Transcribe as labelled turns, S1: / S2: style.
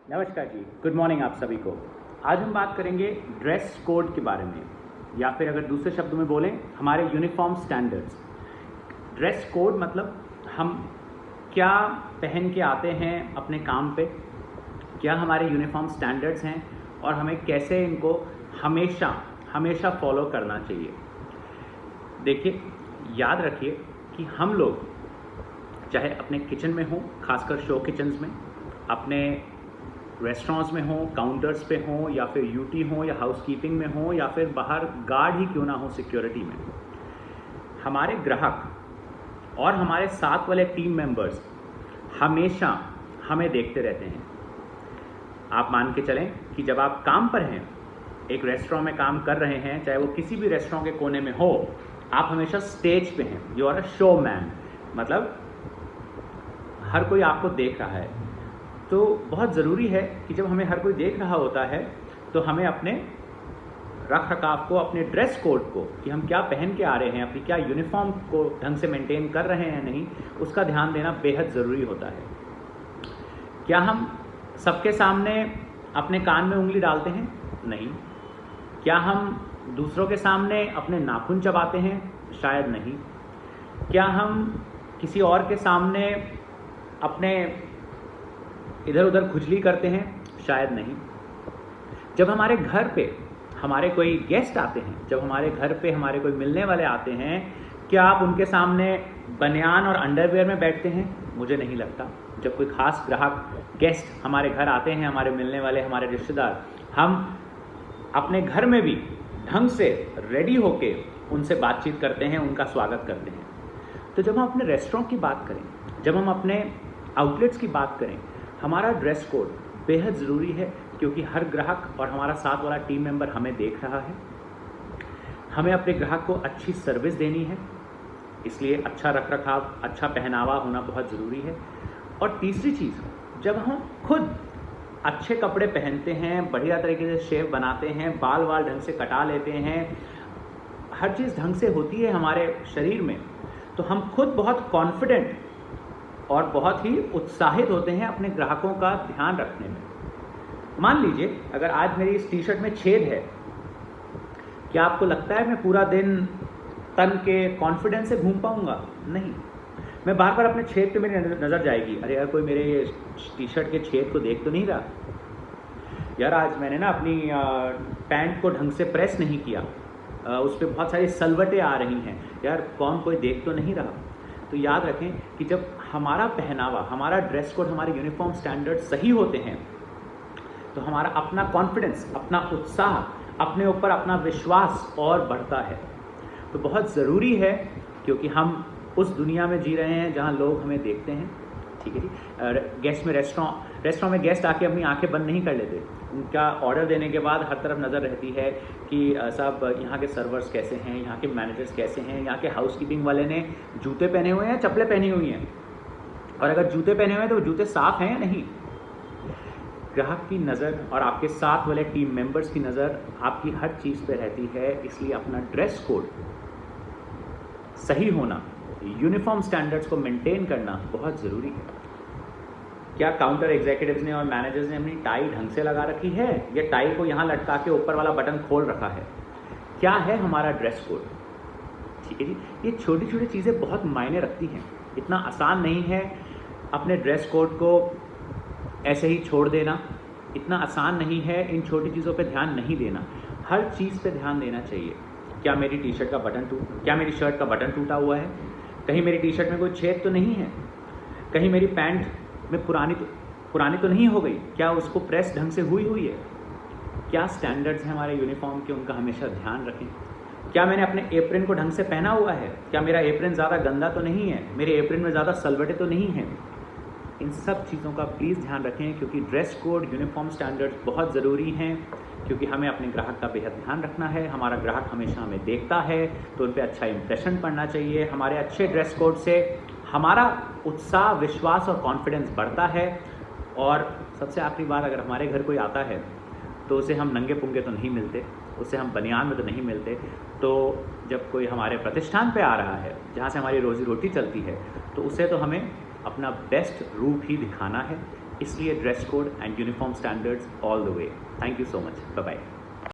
S1: नमस्कार जी, good morning आप सभी को। आज हम बात करेंगे ड्रेस कोड के बारे में, या फिर अगर दूसरे शब्दों में बोलें हमारे यूनिफॉर्म स्टैंडर्ड्स। ड्रेस कोड मतलब हम क्या पहन के आते हैं अपने काम पे, क्या हमारे यूनिफॉर्म स्टैंडर्ड्स हैं और हमें कैसे इनको हमेशा हमेशा फॉलो करना चाहिए। देखिए, याद रखिए कि हम लोग चाहे अपने किचन में हों, खासकर शो किचन्स में, अपने रेस्टोरेंट्स में हों, काउंटर्स पे हों, या फिर यूटी हों या हाउसकीपिंग में हों, या फिर बाहर गार्ड ही क्यों ना हो सिक्योरिटी में, हमारे ग्राहक और हमारे साथ वाले टीम मेंबर्स हमेशा हमें देखते रहते हैं। आप मान के चलें कि जब आप काम पर हैं, एक रेस्टोरेंट में काम कर रहे हैं, चाहे वो किसी भी रेस्टोरेंट के कोने में हो, आप हमेशा स्टेज पे हैं। You are a showman, मतलब हर कोई आपको देख रहा है। तो बहुत ज़रूरी है कि जब हमें हर कोई देख रहा होता है तो हमें अपने रख रखाव को, अपने ड्रेस कोड को, कि हम क्या पहन के आ रहे हैं, अपनी क्या यूनिफॉर्म को ढंग से मेंटेन कर रहे हैं नहीं, उसका ध्यान देना बेहद ज़रूरी होता है। क्या हम सबके सामने अपने कान में उंगली डालते हैं? नहीं। क्या हम दूसरों के सामने अपने नाखून चबाते हैं? शायद नहीं। क्या हम किसी और के सामने अपने इधर उधर खुजली करते हैं? शायद नहीं। जब हमारे घर पे हमारे कोई गेस्ट आते हैं, जब हमारे घर पे हमारे कोई मिलने वाले आते हैं, क्या आप उनके सामने बनियान और अंडरवेयर में बैठते हैं? मुझे नहीं लगता। जब कोई खास ग्राहक, गेस्ट हमारे घर आते हैं, हमारे मिलने वाले, हमारे रिश्तेदार, हम अपने घर में भी ढंग से रेडी होके उनसे बातचीत करते हैं, उनका स्वागत करते हैं। तो जब हम अपने रेस्टोरेंट की बात करें, जब हम अपने आउटलेट्स की बात करें, हमारा ड्रेस कोड बेहद ज़रूरी है, क्योंकि हर ग्राहक और हमारा साथ वाला टीम मेंबर हमें देख रहा है। हमें अपने ग्राहक को अच्छी सर्विस देनी है, इसलिए अच्छा रख रखाव, अच्छा पहनावा होना बहुत ज़रूरी है। और तीसरी चीज़, जब हम खुद अच्छे कपड़े पहनते हैं, बढ़िया तरीके से शेव बनाते हैं, बाल वाल ढंग से कटा लेते हैं, हर चीज़ ढंग से होती है हमारे शरीर में, तो हम खुद बहुत कॉन्फिडेंट और बहुत ही उत्साहित होते हैं अपने ग्राहकों का ध्यान रखने में। मान लीजिए अगर आज मेरी इस टी शर्ट में छेद है, क्या आपको लगता है मैं पूरा दिन तन के कॉन्फिडेंस से घूम पाऊंगा? नहीं। मैं बार बार अपने छेद पे मेरी नज़र जाएगी, अरे यार कोई मेरे टी शर्ट के छेद को देख तो नहीं रहा, यार आज मैंने ना अपनी पैंट को ढंग से प्रेस नहीं किया, उस पर बहुत सारी सलवटें आ रही हैं, यार कौन कोई देख तो नहीं रहा। तो याद रखें कि जब हमारा पहनावा, हमारा ड्रेस कोड, हमारे यूनिफॉर्म स्टैंडर्ड सही होते हैं, तो हमारा अपना कॉन्फिडेंस, अपना उत्साह, अपने ऊपर अपना विश्वास और बढ़ता है। तो बहुत ज़रूरी है, क्योंकि हम उस दुनिया में जी रहे हैं जहाँ लोग हमें देखते हैं। ठीक है जी। रेस्टोरेंट में गेस्ट आके अपनी आंखें बंद नहीं कर लेते। उनका ऑर्डर देने के बाद हर तरफ नज़र रहती है कि साहब यहाँ के सर्वर्स कैसे हैं, यहाँ के मैनेजर्स कैसे हैं, यहाँ के हाउसकीपिंग वाले ने जूते पहने हुए हैं, चप्पलें पहनी हुई हैं, और अगर जूते पहने हुए हैं तो वो जूते साफ़ हैं या नहीं। ग्राहक की नज़र और आपके साथ वाले टीम मेंबर्स की नज़र आपकी हर चीज़ पे रहती है, इसलिए अपना ड्रेस कोड सही होना, यूनिफॉर्म स्टैंडर्ड्स को मेंटेन करना बहुत ज़रूरी है। क्या काउंटर एग्जीक्यूटिव्स ने और मैनेजर्स ने अपनी टाई ढंग से लगा रखी है, या टाई को यहाँ लटका के ऊपर वाला बटन खोल रखा है? क्या है हमारा ड्रेस कोड? ठीक है जी। ये छोटी छोटी चीज़ें बहुत मायने रखती हैं। इतना आसान नहीं है अपने ड्रेस कोड को ऐसे ही छोड़ देना, इतना आसान नहीं है इन छोटी चीज़ों पे ध्यान नहीं देना। हर चीज़ पे ध्यान देना चाहिए। क्या मेरी टी शर्ट का बटन क्या मेरी शर्ट का बटन टूटा हुआ है? कहीं मेरी टी शर्ट में कोई छेद तो नहीं है? कहीं मेरी पैंट में पुरानी तो नहीं हो गई? क्या उसको प्रेस ढंग से हुई है? क्या स्टैंडर्ड्स हैं हमारे यूनिफॉर्म के, उनका हमेशा ध्यान रखें। क्या मैंने अपने एप्रन को ढंग से पहना हुआ है? क्या मेरा एप्रन ज़्यादा गंदा तो नहीं है? मेरे एप्रन में ज़्यादा सलवटें तो नहीं हैं? इन सब चीज़ों का प्लीज़ ध्यान रखें, क्योंकि ड्रेस कोड, यूनिफॉर्म स्टैंडर्ड्स बहुत ज़रूरी हैं, क्योंकि हमें अपने ग्राहक का बेहद ध्यान रखना है। हमारा ग्राहक हमेशा हमें देखता है, तो उन पर अच्छा इंप्रेशन पड़ना चाहिए। हमारे अच्छे ड्रेस कोड से हमारा उत्साह, विश्वास और कॉन्फिडेंस बढ़ता है। और सबसे आखिरी बात, अगर हमारे घर कोई आता है तो उसे हम नंगे पुंगे तो नहीं मिलते, उसे हम बनियान में तो नहीं मिलते। तो जब कोई हमारे प्रतिष्ठान पे आ रहा है, जहाँ से हमारी रोज़ी रोटी चलती है, तो उसे तो हमें अपना बेस्ट रूप ही दिखाना है। इसलिए dress code and uniform standards all the way. Thank you so much, bye bye.